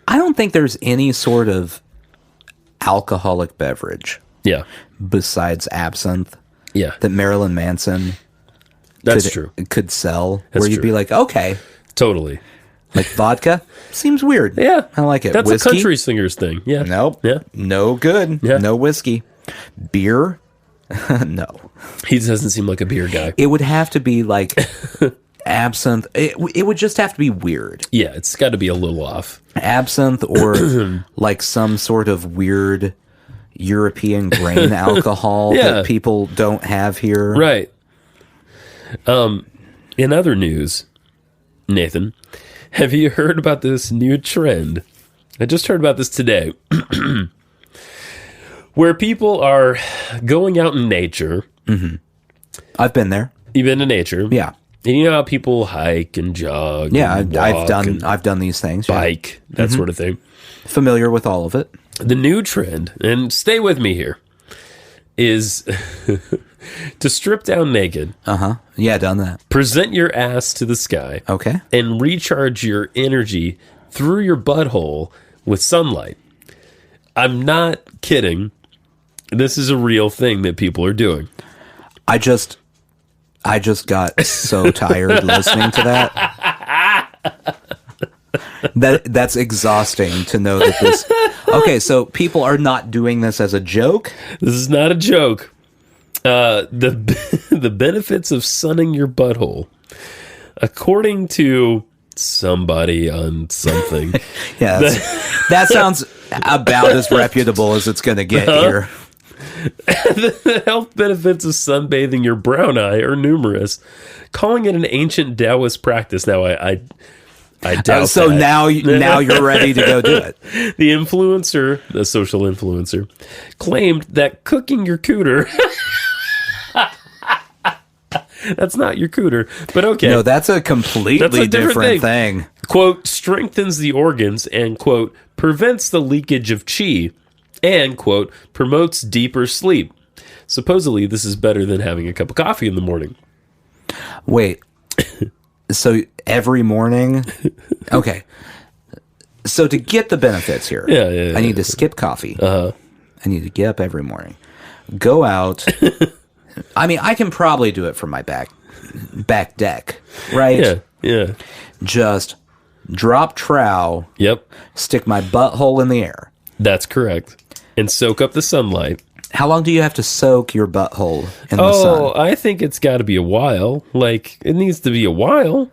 I don't think there's any sort of alcoholic beverage Yeah. besides absinthe Yeah. that Marilyn Manson That's true. could sell That's where you'd true. be like, okay, Totally. like vodka seems weird. Yeah. I like it. That's Whiskey? a country singer's thing. Yeah. Nope. Yeah. No good. Yeah. No whiskey. Beer? No. He doesn't seem like a beer guy. It would have to be like absinthe. It would just have to be weird. Yeah, it's got to be a little off. Absinthe or like some sort of weird European grain alcohol Yeah. that people don't have here. Right. In other news, Nathan, have you heard about this new trend? I just heard about this today. Where people are going out in nature. I've been there. You've been to nature. Yeah. And you know how people hike and jog. Yeah, and I've walk and done these things. Yeah. bike, that sort of thing. Familiar with all of it. The new trend, and stay with me here, is to strip down naked, Yeah, done that. present your ass to the sky, Okay. and recharge your energy through your butthole with sunlight. I'm not kidding. This is a real thing that people are doing. I just got so tired listening to that. That's exhausting to know that this. Okay, so people are not doing this as a joke. This is not a joke. The benefits of sunning your butthole, according to somebody on something. Yeah, that sounds about as reputable as it's going to get here. The health benefits of sunbathing your brown eye are numerous. Calling it an ancient Taoist practice. Now, I doubt So that. now you're ready to go do it. The influencer, the social influencer, claimed that cooking your cooter. That's not your cooter, but okay. No, that's a completely That's a different thing. Quote, strengthens the organs and, quote, prevents the leakage of chi and, quote, promotes deeper sleep. Supposedly, this is better than having a cup of coffee in the morning. Wait. So every morning? Okay. So to get the benefits here, Yeah. I need to skip coffee. I need to get up every morning. Go out. I mean, I can probably do it from my back deck, right? Yeah. Just drop trow, Yep, stick my butthole in the air. that's correct. And soak up the sunlight. How long do you have to soak your butthole in the Oh, sun? I think it's got to be a while. Like, it needs to be a while.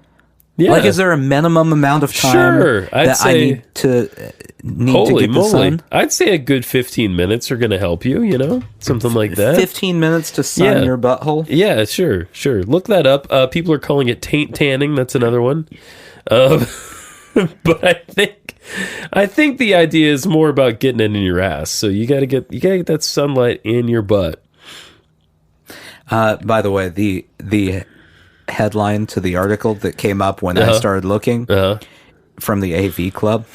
Yeah. Like, is there a minimum amount of time Sure, I'd that I say- need to Holy get the moly. sun? I'd say a good 15 minutes are going to help you, something like that. 15 minutes to sun Yeah. your butthole? Yeah, sure. Look that up. People are calling it taint tanning. That's another one. But I think the idea is more about getting it in your ass. So you gotta get that sunlight in your butt. By the way, the headline to the article that came up when I started looking from the AV Club.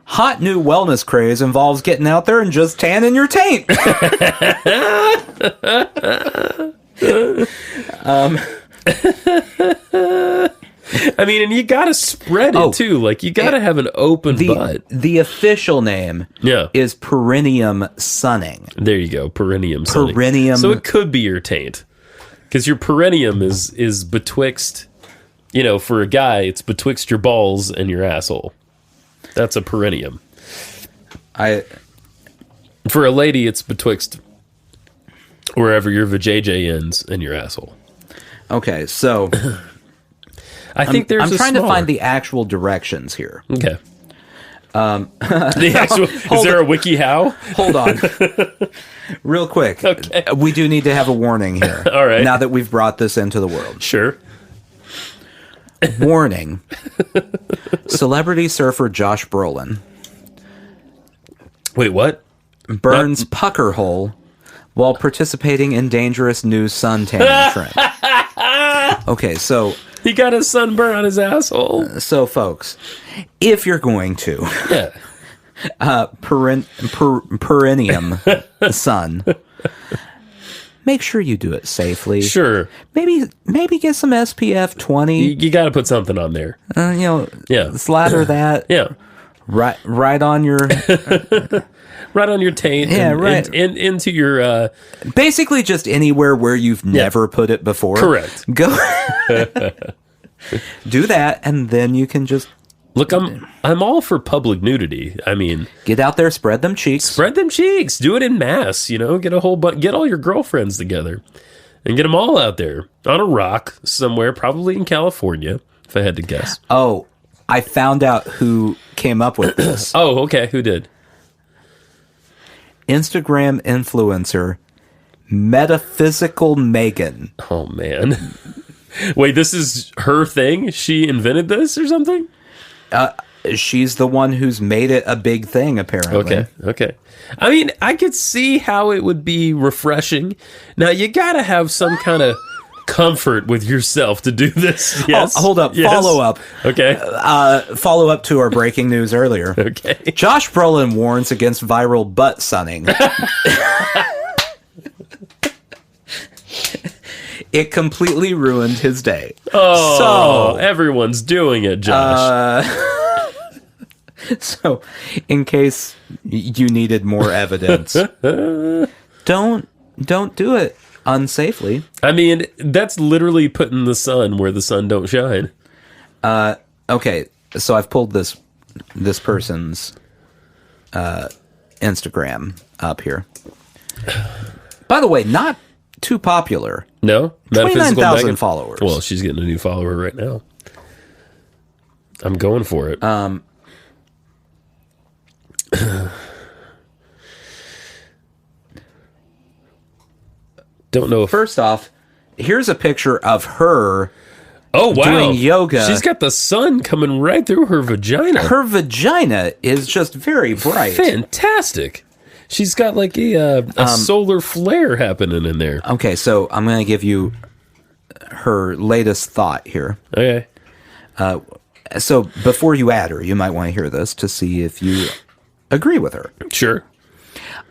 Hot new wellness craze involves getting out there and just tanning your taint. I mean, and you gotta spread it too. Like you gotta have an open butt. The official name is perineum sunning. There you go, perineum. sunning. Perineum. So it could be your taint, because your perineum is betwixt. For a guy, it's betwixt your balls and your asshole. That's a perineum. For a lady, it's betwixt wherever your vajayjay ends and your asshole. Okay, so I think I'm there's. trying to find the actual directions here. Okay. The actual, is there a wiki how? Hold on. Real quick. Okay. We do need to have a warning here. All right. Now that we've brought this into the world. Sure. Warning. Celebrity surfer Josh Brolin Wait, what? burns pucker hole while participating in dangerous new suntan trend. Okay, so He got a sunburn on his asshole. folks, if you're going to Yeah. perineum sun, make sure you do it safely. Sure. Maybe get some SPF 20. You got to put something on there. Yeah. Slather that Yeah. right on your Right on your taint. Yeah, and, right. And into your... basically just anywhere where you've never put it before. Correct. Go do that, and then you can just Look, I'm all for public nudity. I mean, get out there, spread them cheeks. spread them cheeks. Do it in mass. Get get all your girlfriends together, and get them all out there on a rock somewhere, probably in California, if I had to guess. Oh, I found out who came up with this. Oh, okay. Who did? Instagram influencer Metaphysical Megan. Oh man. Wait, this is her thing? She invented this or something? She's the one who's made it a big thing, apparently. Okay. I mean, I could see how it would be refreshing. Now, you got to have some kind of comfort with yourself to do this. Yes. Oh, hold up. Yes. Follow up. Okay. Follow up to our breaking news earlier. Okay. Josh Brolin warns against viral butt sunning. It completely ruined his day. Oh, so everyone's doing it, Josh. So, in case you needed more evidence, don't do it unsafely. I mean, that's literally putting the sun where the sun don't shine. Okay, so I've pulled this person's Instagram up here. By the way, not too popular. No? 29,000 Megan? followers. Well, she's getting a new follower right now. I'm going for it. Don't know if... First off, here's a picture of her Oh, wow. doing yoga. She's got the sun coming right through her vagina. Her vagina is just very bright. Fantastic. She's got like a solar flare happening in there. Okay, so I'm going to give you her latest thought here. Okay. So before you add her, you might want to hear this to see if you agree with her. Sure.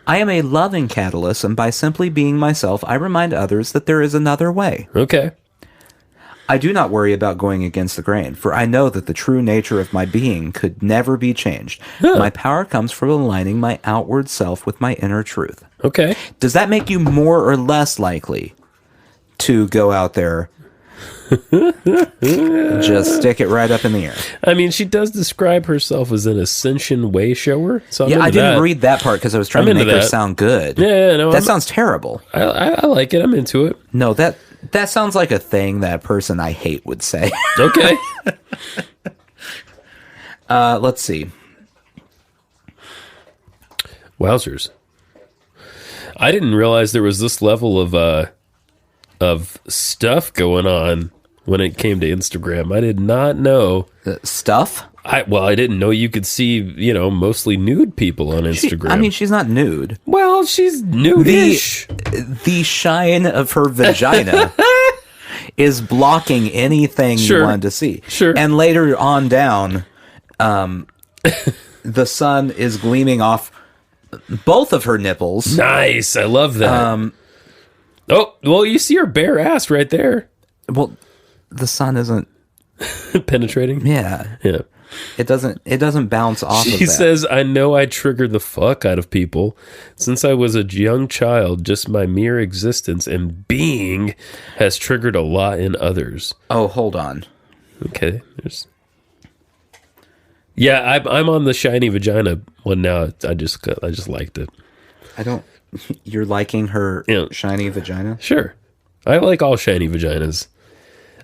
I am a loving catalyst, and by simply being myself, I remind others that there is another way. Okay. I do not worry about going against the grain, for I know that the true nature of my being could never be changed. Huh. My power comes from aligning my outward self with my inner truth. Okay. Does that make you more or less likely to go out there, just stick it right up in the air? I mean, she does describe herself as an ascension way shower. So Yeah, I didn't read that part because I was trying to make her sound good. Yeah, no, that sounds terrible. I like it. I'm into it. No, that sounds like a thing that person I hate would say. Okay. Let's see. Wowzers. I didn't realize there was this level of stuff going on when it came to Instagram. I did not know. Stuff? I didn't know you could see, mostly nude people on Instagram. She's not nude. Well, she's nudish. The shine of her vagina is blocking anything you wanted to see. Sure. And later on down, the sun is gleaming off both of her nipples. Nice. I love that. You see her bare ass right there. Well, the sun isn't penetrating. Yeah. Yeah. It doesn't bounce off of that. She says, I know I trigger the fuck out of people. Since I was a young child, just my mere existence and being has triggered a lot in others. Oh, hold on. Okay. Yeah, I'm on the shiny vagina one now. I just liked it. You're liking her shiny vagina? Sure. I like all shiny vaginas.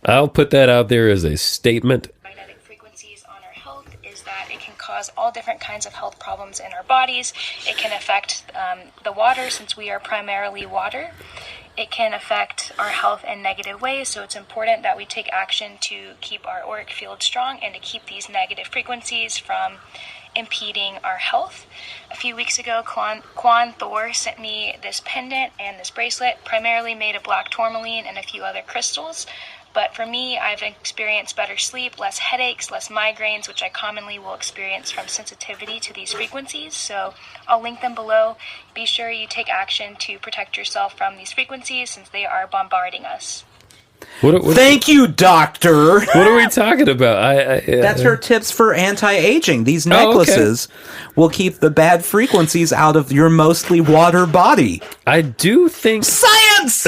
I'll put that out there as a statement. Magnetic frequencies on our health is that it can cause cause all different kinds of health problems in our bodies. It can affect the water, since we are primarily water. It can affect our health in negative ways, so it's important that we take action to keep our auric field strong and to keep these negative frequencies from impeding our health. A few weeks ago, Quan Thor sent me this pendant and this bracelet, primarily made of black tourmaline and a few other crystals. But for me, I've experienced better sleep, less headaches, less migraines, which I commonly will experience from sensitivity to these frequencies. So I'll link them below. Be sure you take action to protect yourself from these frequencies, since they are bombarding us. Thank you, doctor. What are we talking about? That's her tips for anti-aging. These necklaces will keep the bad frequencies out of your mostly water body. I do think... Science!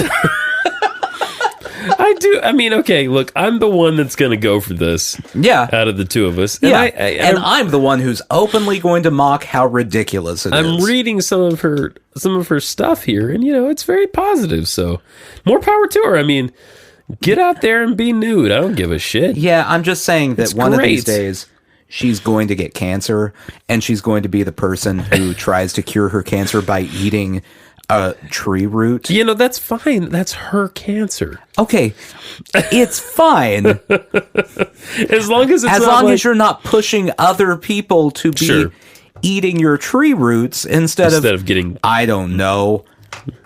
I do. I mean, okay, look, I'm the one that's going to go for this. Yeah. Out of the two of us. And I'm the one who's openly going to mock how ridiculous it is. I'm reading some of her stuff here, and, it's very positive, so more power to her. I mean... Get out there and be nude. I don't give a shit. Yeah, I'm just saying that one of these days she's going to get cancer, and she's going to be the person who tries to cure her cancer by eating a tree root. That's fine. That's her cancer. Okay, it's fine. As long as as you're not pushing other people to be eating your tree roots instead of getting, I don't know,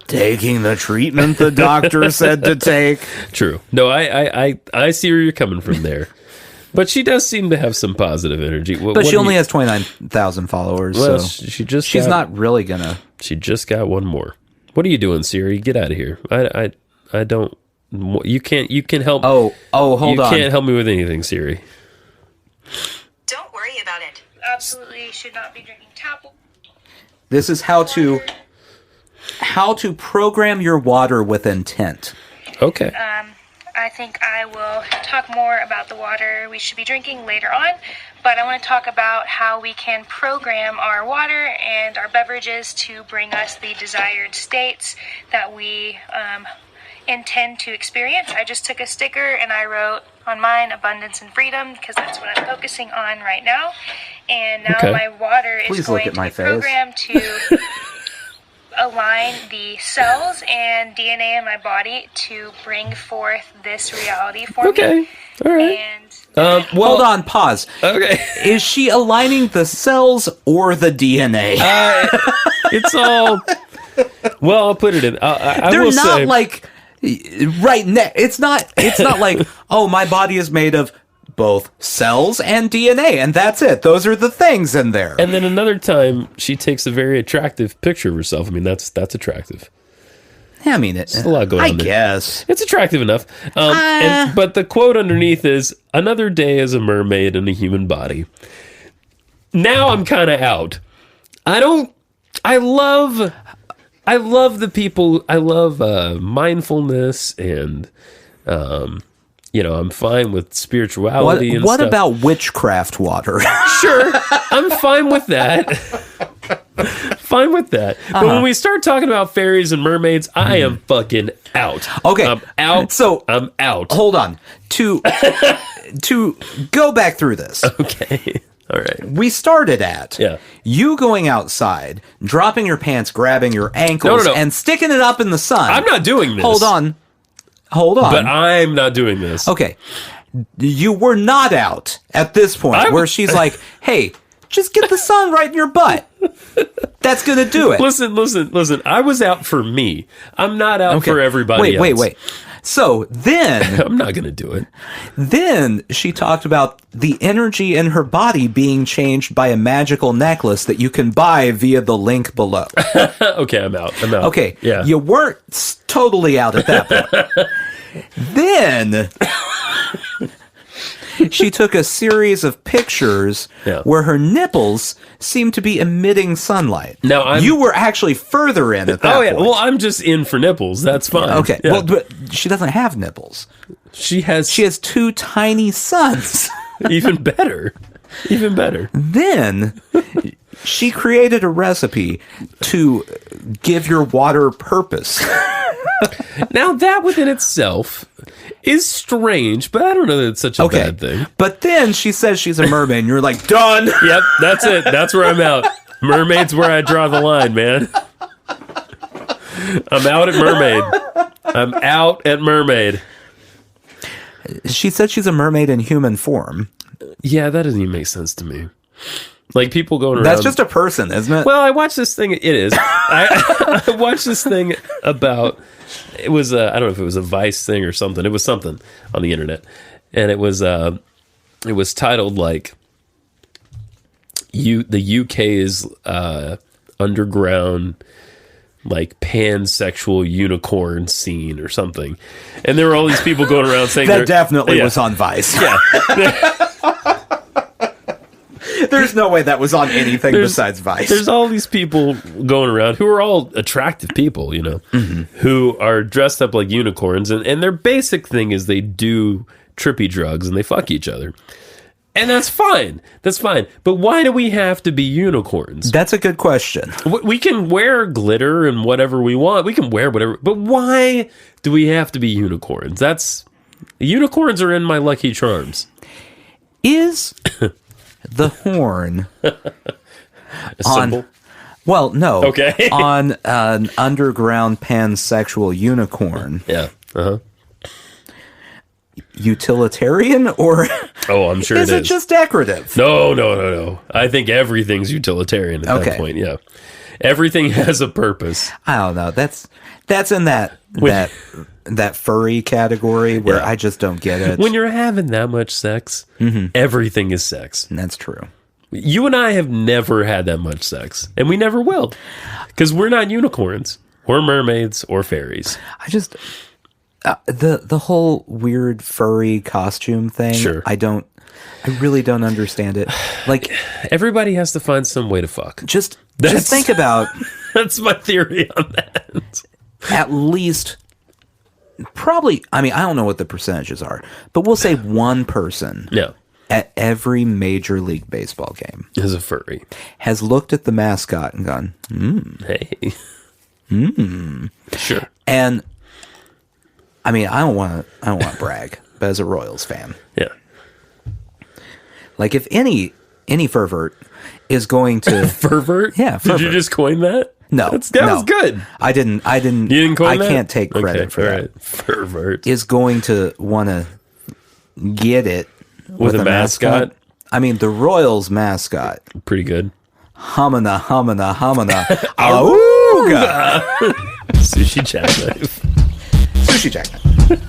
taking the treatment the doctor said to take. True. No, I see where you're coming from there. But she does seem to have some positive energy. But she only has 29,000 followers. Well, so she's not really gonna. She just got one more. What are you doing, Siri? Get out of here. I don't. You can help. Hold on. You can't help me with anything, Siri. Don't worry about it. Absolutely should not be drinking tap water. This is how to program your water with intent. Okay. I think I will talk more about the water we should be drinking later on, but I want to talk about how we can program our water and our beverages to bring us the desired states that we intend to experience. I just took a sticker and I wrote on mine abundance and freedom, because that's what I'm focusing on right now. And now my water is going to be programmed to align the cells and DNA in my body to bring forth this reality for me. Okay. All right. And hold on, pause. Okay. Is she aligning the cells or the DNA? It's all... Well, I'll put it in. They're will not say, like right next. It's not like, oh, my body is made of both cells and DNA, and that's it. Those are the things in there. And then another time, she takes a very attractive picture of herself. I mean, that's attractive. Yeah, I mean, there's a lot going on there. I guess it's attractive enough. But the quote underneath is, "Another day as a mermaid in a human body." Now I'm kind of out. I love the people. I love mindfulness and. I'm fine with spirituality and what stuff. about witchcraft water? Sure, I'm fine with that. Fine with that. But when we start talking about fairies and mermaids, I am fucking out. Okay. I'm out. So I'm out. Hold on. To go back through this. Okay. All right. We started at you going outside, dropping your pants, grabbing your ankles, and sticking it up in the sun. I'm not doing this. Hold on. But I'm not doing this. Okay. You were not out at this point where she's like, hey, just get the sun right in your butt. That's going to do it. Listen. I was out for me. I'm not out for everybody else. Wait. So then... I'm not going to do it. Then she talked about the energy in her body being changed by a magical necklace that you can buy via the link below. Okay, I'm out. Okay, yeah. You weren't totally out at that point. Then... she took a series of pictures where her nipples seemed to be emitting sunlight. Now you were actually further in at that point. Well, I'm just in for nipples. That's fine. Okay. Yeah. Well, but she doesn't have nipples. She has two tiny suns. Even better. Then she created a recipe to give your water purpose. Now that within itself is strange, but I don't know that it's such a bad thing. But then she says she's a mermaid, and you're like, done. Yep, that's it. That's where I'm out. Mermaid's where I draw the line, man. I'm out at mermaid. I'm out at mermaid. She said she's a mermaid in human form. Yeah, that doesn't even make sense to me. Like people going around. That's just a person, isn't it? Well, I watched this thing. It is. I watched this thing about. It was. I don't know if it was a Vice thing or something. It was something on the internet, and it was. It was titled like. The UK's underground, like pansexual unicorn scene or something, and there were all these people going around saying that definitely was on Vice. Yeah. There's no way that was on anything besides Vice. There's all these people going around who are all attractive people, you know, who are dressed up like unicorns. And their basic thing is they do trippy drugs and they fuck each other. And that's fine. That's fine. But why do we have to be unicorns? That's a good question. We can wear glitter and whatever we want. We can wear whatever. But why do we have to be unicorns? Unicorns are in my Lucky Charms. Is the horn a symbol? Well, no. Okay. On an underground pansexual unicorn. Yeah. Uh-huh. Utilitarian, or I'm sure is it just decorative? No. I think everything's utilitarian at that point. Yeah, everything has a purpose. I don't know. That's in that furry category where I just don't get it. When you're having that much sex, everything is sex. That's true. You and I have never had that much sex, and we never will, because we're not unicorns or mermaids or fairies. I just. The whole weird furry costume thing. Sure. I really don't understand it. Like everybody has to find some way to fuck. Just think about. That's my theory on that. At least, probably. I mean, I don't know what the percentages are, but we'll say one person. Yeah. At every Major League Baseball game is a furry. Has looked at the mascot and gone, hey, sure. And. I mean, I don't want to brag, but as a Royals fan, yeah, like if any pervert is going to pervert, yeah, pervert. Did you just coin that? No, that was good. I didn't. You didn't coin that? I can't take credit for that. Right. Pervert is going to want to get it with a mascot. I mean, the Royals mascot, pretty good. Humana, auga. Sushi jackknife. Sushi jackknife.